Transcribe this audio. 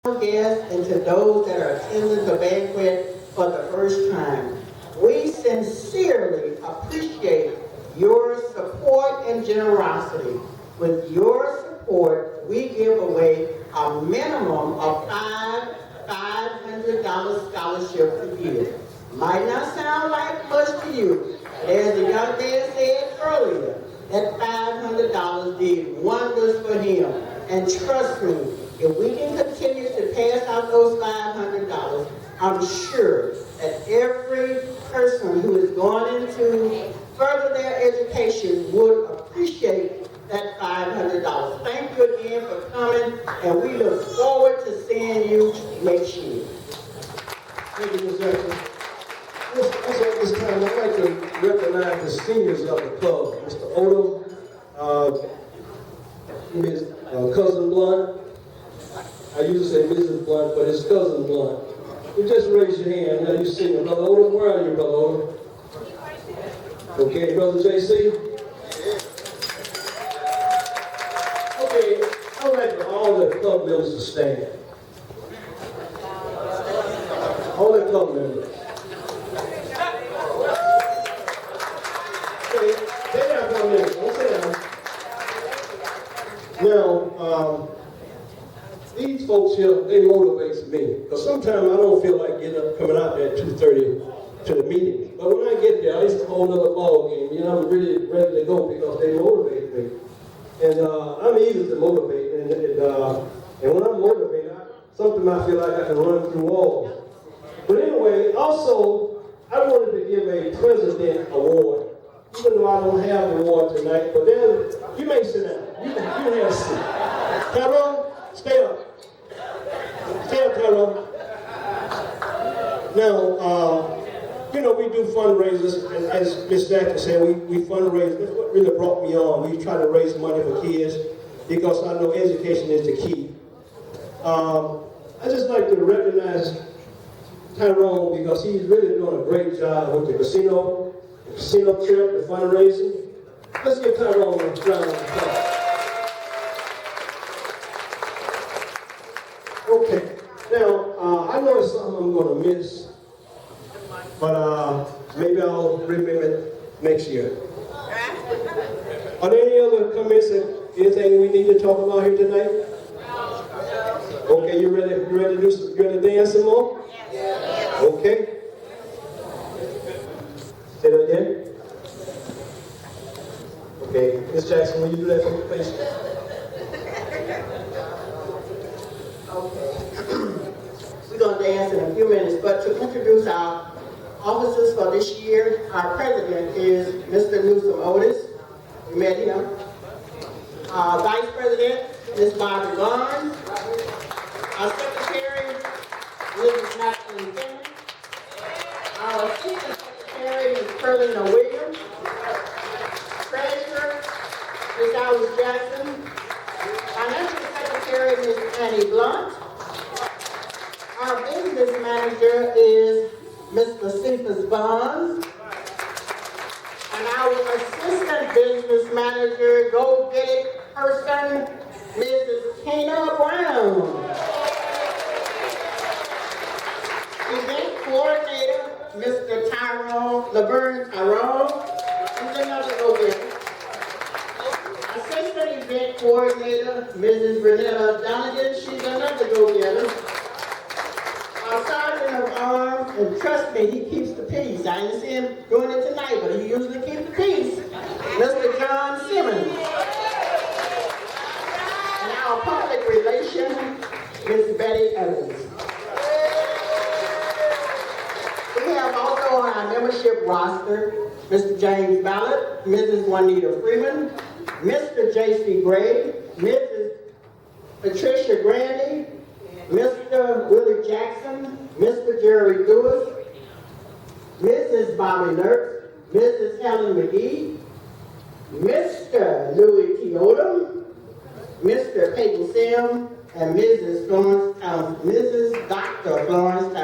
guests and to those that are attending the banquet for the first time. We sincerely appreciate your support and generosity. With your support, we give away a minimum of $500 scholarship a year. Might not sound like much to you, but as the young man said earlier, that $500 did wonders for him. And trust me, if we can continue to pass out those $500, I'm sure that every person who is going into further their education would appreciate that $500. Thank you again for coming, and we look forward to seeing you next year. Thank you, Ms. Jackson. At this time, I'd like to recognize the seniors of the club. Mr. Odom, Ms. Cousin Blunt. I usually say Mrs. Blunt, but it's Cousin Blunt. You just raise your hand. Now you see me. Brother Odom, where are you, Brother Odom? Okay, Brother JC? Okay, I would like for all the club members to stand. All the club members. Okay, stay down for a minute. Don't sit down. Now, these folks here, they motivate me. Because sometimes I don't feel like getting up, coming out there at 2:30 to the meeting. But when I get there, it's a whole other ball game. You know, I'm really ready to go because they motivate me. And I'm easy to motivate. And when I'm motivated, sometimes I feel like I can run through walls. But anyway, also, I wanted to give a President Award. Even though I don't have an award tonight, but then you may sit down. You can have a seat. Tyrone, stay up. Stay up, Tyrone. Now, you know, we do fundraisers, and as Ms. Jackson said, we fundraise. That's what really brought me on. We try to raise money for kids because I know education is the key. I just like to recognize Tyrone because he's really doing a great job with the casino trip, the fundraising. Let's give Tyrone a round of applause. Okay, now I know it's something I'm going to miss, but maybe I'll remember it next year. Are there any other comments and anything we need to talk about here tonight? Okay, you ready? You ready to do some? You ready to dance some more? Okay. Say that again. Okay, Ms. Jackson, will you do that for me, please? Okay. We're going to dance in a few minutes, but to introduce our officers for this year, our president is Mr. Newsom Otis. We met him. Our vice president, Ms. Barbara Barnes. Our secretary, Mrs. Natalie Simmons. Our assistant secretary, Ms. Perlina Williams. Treasurer, Ms. Alice Jackson. Financial secretary, Ms. Annie Blunt. Our business manager is Mr. Cephas Bonds. And our assistant business manager, go-get-it person, Mrs. Tina Brown. Event coordinator, Mr. Laverne Tyrone. He's another go-getter. Assistant event coordinator, Mrs. Renetta Donegan. She's another go-getter. Our sergeant of arms, and trust me, he keeps the peace. I didn't see him doing it tonight, but he usually keeps the peace. Mr. John Simmons. And our public relations, Ms. Betty Evans. We have also on our membership roster, Mr. James Ballard, Mrs. Juanita Freeman, Mr. J.C. Gray, Mrs. Patricia Grandy, Mr. Willie Jackson, Mr. Jerry Lewis, Mrs. Bobby Nurse, Mrs. Helen McGee, Mr. Louis T. Odom, Mr. Peyton Sim, and Mrs. Dr. Florence